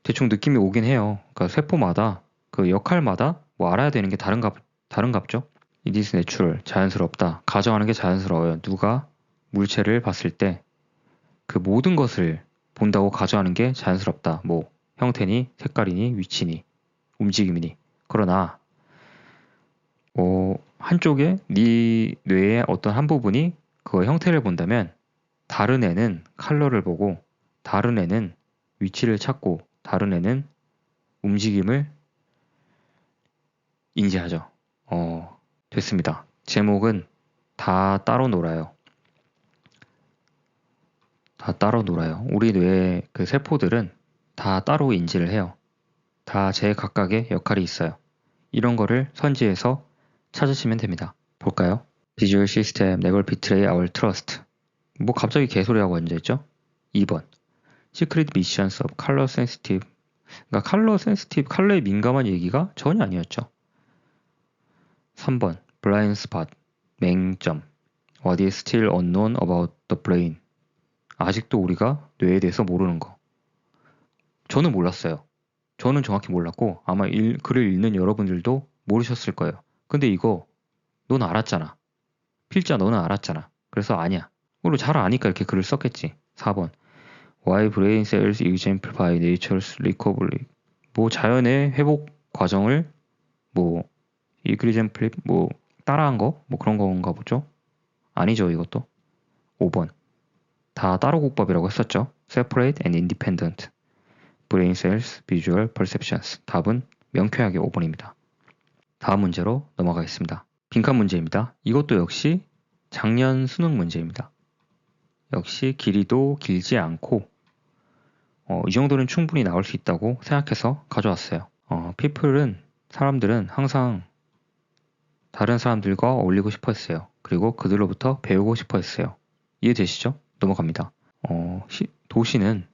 대충 느낌이 오긴 해요. 그러니까 세포마다 그 역할마다 알아야 되는 게 다른갑죠? It is natural, 자연스럽다. 가정하는 게 자연스러워요. 누가 물체를 봤을 때 그 모든 것을 본다고 가정하는 게 자연스럽다. 형태니, 색깔이니, 위치니, 움직임이니. 그러나 한쪽에 네 뇌의 어떤 한 부분이 그 형태를 본다면 다른 애는 컬러를 보고 다른 애는 위치를 찾고 다른 애는 움직임을 인지하죠. 됐습니다. 제목은 다 따로 놀아요. 다 따로 놀아요. 우리 뇌의 그 세포들은 다 따로 인지를 해요. 다 제각각의 역할이 있어요. 이런 거를 선지에서 찾으시면 됩니다. 볼까요? Visual System Never Betray Our Trust. 갑자기 개소리하고 앉아있죠? 2번 Secret Missions of Color Sensitive. 그러니까 컬러에 민감한 얘기가 전혀 아니었죠. 3번 Blind Spot. 맹점. What is still unknown about the brain. 아직도 우리가 뇌에 대해서 모르는 거. 저는 몰랐어요. 저는 정확히 몰랐고 아마 글을 읽는 여러분들도 모르셨을 거예요. 근데 이거 넌 알았잖아. 필자 너는 알았잖아. 그래서 아니야. 그리고 잘 아니까 이렇게 글을 썼겠지. 4번 Why brain cells exemplify nature's recovery. 자연의 회복 과정을 exemplify 따라한 거? 그런 건가 보죠? 아니죠 이것도. 5번 다 따로 국법이라고 했었죠. Separate and independent. Brain cells, visual perceptions. 답은 명쾌하게 5번입니다. 다음 문제로 넘어가겠습니다. 빈칸 문제입니다. 이것도 역시 작년 수능 문제입니다. 역시 길이도 길지 않고 이 정도는 충분히 나올 수 있다고 생각해서 가져왔어요. people은 사람들은 항상 다른 사람들과 어울리고 싶어 했어요. 그리고 그들로부터 배우고 싶어 했어요. 이해되시죠? 넘어갑니다. 도시는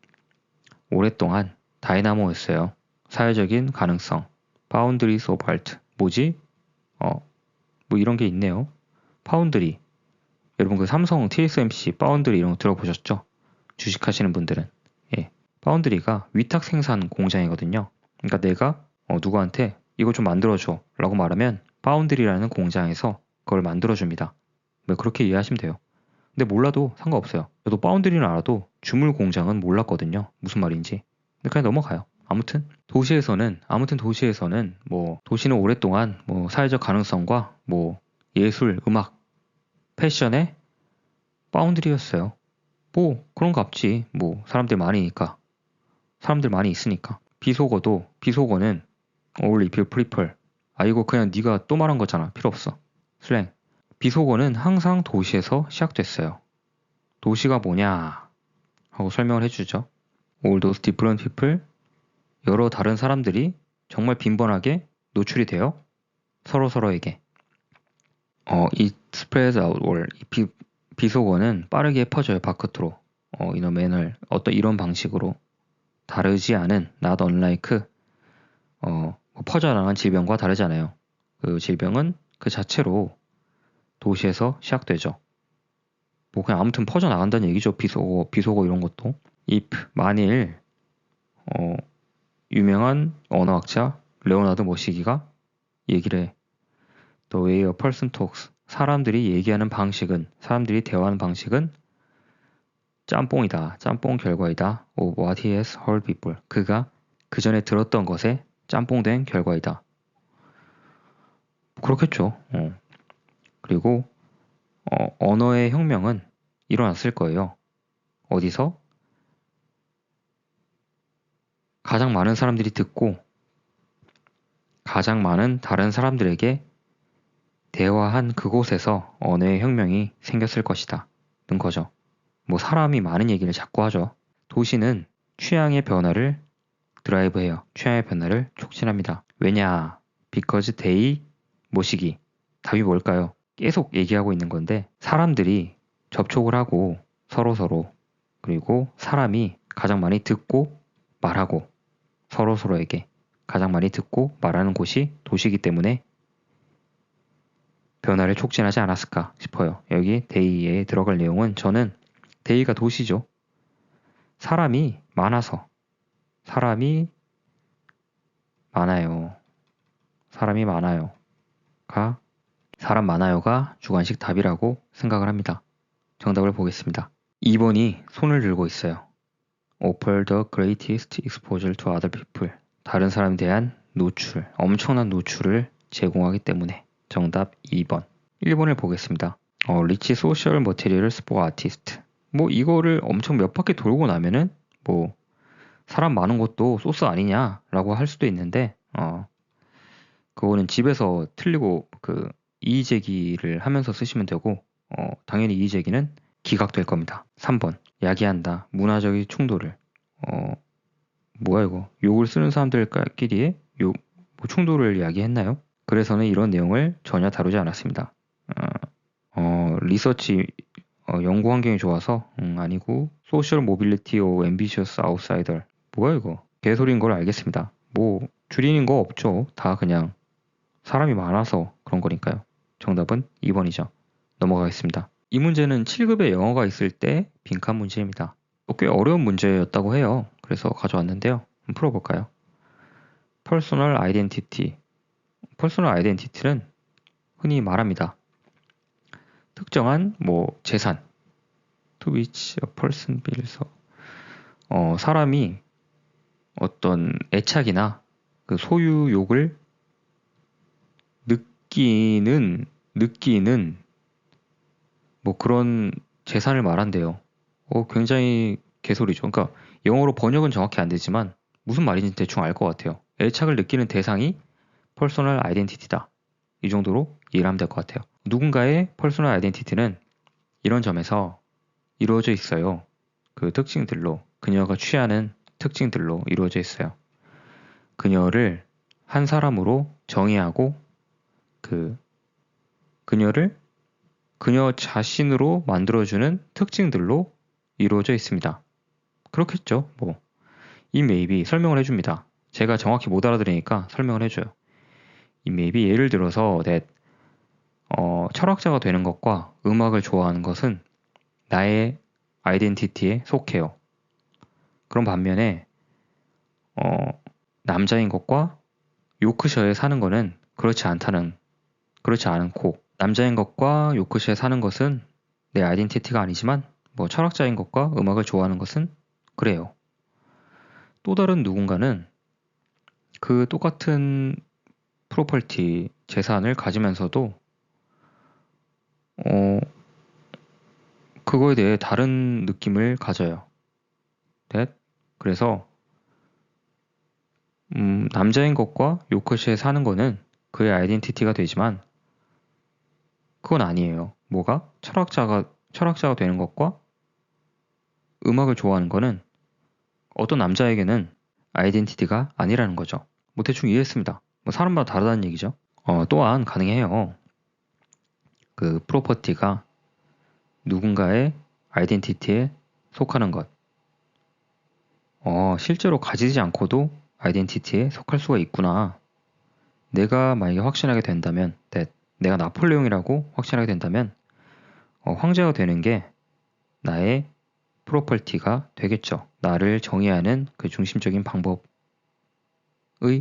오랫동안 다이나모였어요. 사회적인 가능성, Boundaries of Art. 뭐지? 뭐 이런 게 있네요. 파운드리. 여러분 그 삼성 TSMC 파운드리 이런 거 들어보셨죠? 주식하시는 분들은. 예. 파운드리가 위탁 생산 공장이거든요. 그러니까 내가 누구한테 이거 좀 만들어줘 라고 말하면 파운드리라는 공장에서 그걸 만들어줍니다. 뭐 그렇게 이해하시면 돼요. 근데 몰라도 상관없어요. 저도 파운드리는 알아도 주물 공장은 몰랐거든요. 무슨 말인지. 근데 그냥 넘어가요. 아무튼 도시에서는 뭐 도시는 오랫동안 뭐 사회적 가능성과 뭐 예술, 음악, 패션의 바운드리였어요. 뭐 그런 거 없지. 뭐 사람들 많이 있으니까. 비속어는 only if you prefer. 이거 그냥 네가 또 말한 거잖아. 필요 없어. 슬랭. 비속어는 항상 도시에서 시작됐어요. 도시가 뭐냐 하고 설명을 해주죠. All those different people, 여러 다른 사람들이 정말 빈번하게 노출이 돼요. 서로에게. It spreads outward. 비속어는 빠르게 퍼져요. 바깥으로. in a manner. 어떤 이런 방식으로. 다르지 않은, not unlike, 퍼져나간 질병과 다르지 않아요. 그 질병은 그 자체로 도시에서 시작되죠. 뭐 그냥 아무튼 퍼져나간다는 얘기죠. 비속어 이런 것도. if, 만일, 유명한 언어학자 레오나드 머시기가 얘기를 해. The way a person talks. 사람들이 대화하는 방식은 짬뽕이다. 짬뽕 결과이다. Of what he has heard before. 그가 그 전에 들었던 것에 짬뽕된 결과이다. 그렇겠죠. 그리고 언어의 혁명은 일어났을 거예요. 어디서? 가장 많은 사람들이 듣고 가장 많은 다른 사람들에게 대화한 그곳에서 언어의 혁명이 생겼을 것이다. 는 거죠. 뭐 사람이 많은 얘기를 자꾸 하죠. 도시는 취향의 변화를 드라이브해요. 취향의 변화를 촉진합니다. 왜냐? Because they 뭐시기? 답이 뭘까요? 계속 얘기하고 있는 건데 사람들이 접촉을 하고 서로 그리고 사람이 가장 많이 듣고 말하고 서로에게 가장 많이 듣고 말하는 곳이 도시이기 때문에 변화를 촉진하지 않았을까 싶어요. 여기 데이에 들어갈 내용은 저는 데이가 도시죠. 사람이 많아서 사람이 많아요가 주관식 답이라고 생각을 합니다. 정답을 보겠습니다. 2번이 손을 들고 있어요. Offer the greatest exposure to other people. 다른 사람에 대한 노출, 엄청난 노출을 제공하기 때문에. 정답 2번. 1번을 보겠습니다. Rich social materials for artists. 뭐 이거를 엄청 몇 바퀴 돌고 나면은 뭐 사람 많은 것도 소스 아니냐라고 할 수도 있는데 그거는 집에서 틀리고 그 이의제기를 하면서 쓰시면 되고 당연히 이의제기는 기각될 겁니다. 3번. 야기한다. 문화적인 충돌을. 뭐야 이거. 욕을 쓰는 사람들끼리의 뭐 충돌을 야기했나요? 그래서는 이런 내용을 전혀 다루지 않았습니다. 리서치 연구 환경이 좋아서 아니고 소셜 모빌리티 오 앰비셔스 아웃사이더. 뭐야 이거. 개소리인 걸 알겠습니다. 뭐 줄이는 거 없죠. 다 그냥 사람이 많아서 그런 거니까요. 정답은 2번이죠. 넘어가겠습니다. 이 문제는 7급의 영어가 있을 때 빈칸 문제입니다. 꽤 어려운 문제였다고 해요. 그래서 가져왔는데요. 한번 풀어볼까요? Personal identity. Personal identity는 흔히 말합니다. 특정한 뭐 재산. To which a person belongs. 사람이 어떤 애착이나 그 소유욕을 느끼는 뭐 그런 재산을 말한대요. 굉장히 개소리죠. 그러니까 영어로 번역은 정확히 안 되지만 무슨 말인지 대충 알 것 같아요. 애착을 느끼는 대상이 퍼스널 아이덴티티다. 이 정도로 이해를 하면 될 것 같아요. 누군가의 퍼스널 아이덴티티는 이런 점에서 이루어져 있어요. 그 특징들로, 그녀가 취하는 특징들로 이루어져 있어요. 그녀를 한 사람으로 정의하고 그녀를 그녀 자신으로 만들어주는 특징들로 이루어져 있습니다. 그렇겠죠. 뭐 it may be 설명을 해줍니다. 제가 정확히 못 알아들으니까 설명을 해줘요. it may be 예를 들어서 that 철학자가 되는 것과 음악을 좋아하는 것은 나의 아이덴티티에 속해요. 그런 반면에 남자인 것과 요크셔에 사는 거는 그렇지 않고 남자인 것과 요크셔에 사는 것은 내 아이덴티티가 아니지만 뭐 철학자인 것과 음악을 좋아하는 것은 그래요. 또 다른 누군가는 그 똑같은 프로퍼티, 재산을 가지면서도 그거에 대해 다른 느낌을 가져요. 그래서 남자인 것과 요크셔에 사는 거는 그의 아이덴티티가 되지만 그건 아니에요. 뭐가? 철학자가 되는 것과 음악을 좋아하는 거는 어떤 남자에게는 아이덴티티가 아니라는 거죠. 뭐 대충 이해했습니다. 뭐 사람마다 다르다는 얘기죠. 또한 가능해요. 그 프로퍼티가 누군가의 아이덴티티에 속하는 것. 실제로 가지지 않고도 아이덴티티에 속할 수가 있구나. 내가 만약에 확신하게 된다면, 내가 나폴레옹이라고 확신하게 된다면 황제가 되는 게 나의 프로퍼티가 되겠죠. 나를 정의하는 그 중심적인 방법의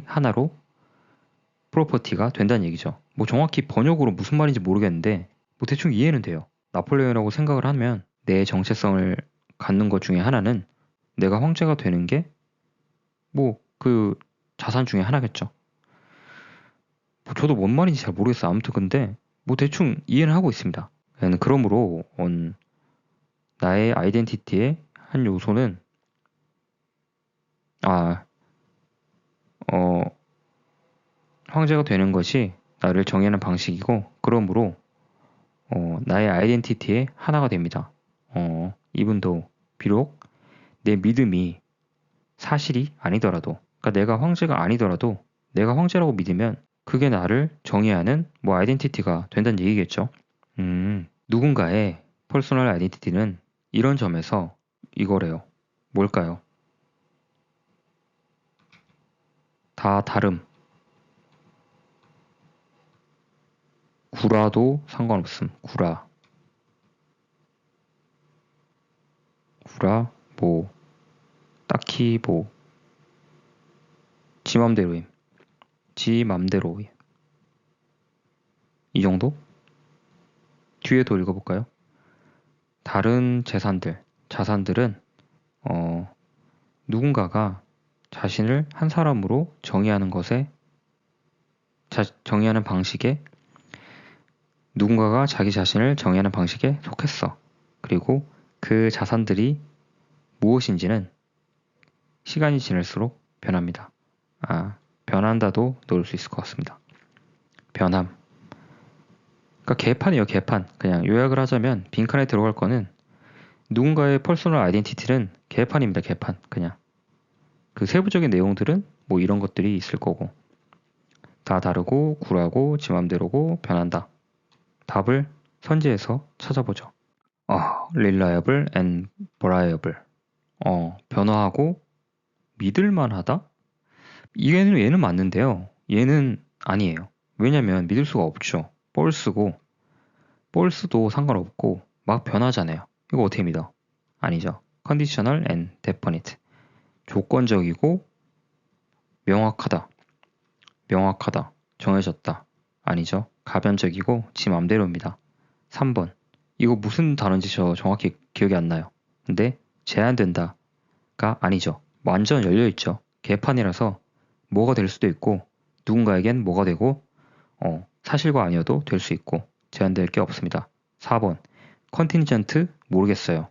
하나로 프로퍼티가 된다는 얘기죠. 뭐 정확히 번역으로 무슨 말인지 모르겠는데 뭐 대충 이해는 돼요. 나폴레옹이라고 생각을 하면 내 정체성을 갖는 것 중에 하나는 내가 황제가 되는 게 뭐 그 자산 중에 하나겠죠. 뭐 저도 뭔 말인지 잘 모르겠어요. 아무튼 근데 뭐 대충 이해는 하고 있습니다. 그러므로 나의 아이덴티티의 한 요소는 황제가 되는 것이 나를 정의하는 방식이고 그러므로 나의 아이덴티티의 하나가 됩니다. 이분도 비록 내 믿음이 사실이 아니더라도 그러니까 내가 황제가 아니더라도 내가 황제라고 믿으면 그게 나를 정의하는 뭐 아이덴티티가 된다는 얘기겠죠. 누군가의 퍼스널 아이덴티티는 이런 점에서 이거래요. 뭘까요? 다 다름. 구라도 상관없음. 구라, 뭐 딱히 뭐 지 맘대로임. 이 정도? 뒤에 더 읽어볼까요? 다른 자산들은 누군가가 자신을 한 사람으로 정의하는 방식에 누군가가 자기 자신을 정의하는 방식에 속했어. 그리고 그 자산들이 무엇인지는 시간이 지날수록 변합니다. 변한다도 넣을 수 있을 것 같습니다. 변함. 그러니까 개판이에요, 개판. 그냥 요약을 하자면 빈칸에 들어갈 거는 누군가의 퍼스널 아이덴티티는 개판입니다, 개판. 그냥. 그 세부적인 내용들은 뭐 이런 것들이 있을 거고. 다 다르고, 굴하고, 지 맘대로고, 변한다. 답을 선지에서 찾아보죠. reliable and variable. 변화하고 믿을만하다? 얘는 맞는데요. 얘는 아니에요. 왜냐면 믿을 수가 없죠. false도 상관없고 막 변하잖아요. 이거 어떻게 믿어? 아니죠. conditional and definite. 조건적이고 명확하다. 정해졌다. 아니죠. 가변적이고 지 맘대로입니다. 3번. 이거 무슨 단어인지 저 정확히 기억이 안 나요. 근데 제한된다가 아니죠. 완전 열려있죠. 개판이라서 뭐가 될 수도 있고 누군가에겐 뭐가 되고 사실과 아니어도 될 수 있고 제한될 게 없습니다. 4번. 컨틴전트 모르겠어요.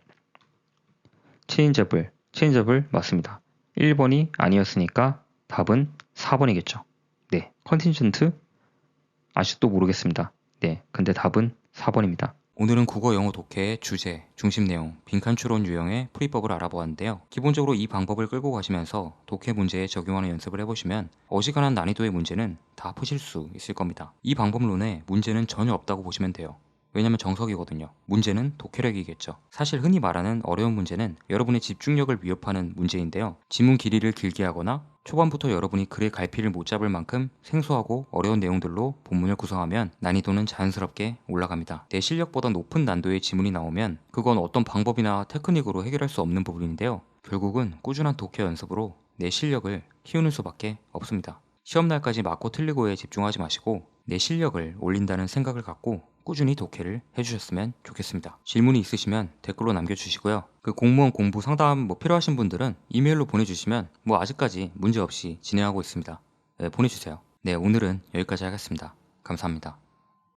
체인저블 맞습니다. 1번이 아니었으니까 답은 4번이겠죠. 네, 컨틴전트 아직도 모르겠습니다. 네, 근데 답은 4번입니다. 오늘은 국어 영어 독해의 주제, 중심 내용, 빈칸 추론 유형의 풀이법을 알아보았는데요. 기본적으로 이 방법을 끌고 가시면서 독해 문제에 적용하는 연습을 해보시면 어지간한 난이도의 문제는 다 푸실 수 있을 겁니다. 이 방법론에 문제는 전혀 없다고 보시면 돼요. 왜냐면 정석이거든요. 문제는 독해력이겠죠. 사실 흔히 말하는 어려운 문제는 여러분의 집중력을 위협하는 문제인데요. 지문 길이를 길게 하거나 초반부터 여러분이 글의 갈피를 못 잡을 만큼 생소하고 어려운 내용들로 본문을 구성하면 난이도는 자연스럽게 올라갑니다. 내 실력보다 높은 난도의 지문이 나오면 그건 어떤 방법이나 테크닉으로 해결할 수 없는 부분인데요. 결국은 꾸준한 독해 연습으로 내 실력을 키우는 수밖에 없습니다. 시험날까지 맞고 틀리고에 집중하지 마시고 내 실력을 올린다는 생각을 갖고 꾸준히 독해를 해주셨으면 좋겠습니다. 질문이 있으시면 댓글로 남겨주시고요. 그 공무원 공부 상담 필요하신 분들은 이메일로 보내주시면 아직까지 문제없이 진행하고 있습니다. 네, 보내주세요. 네, 오늘은 여기까지 하겠습니다. 감사합니다.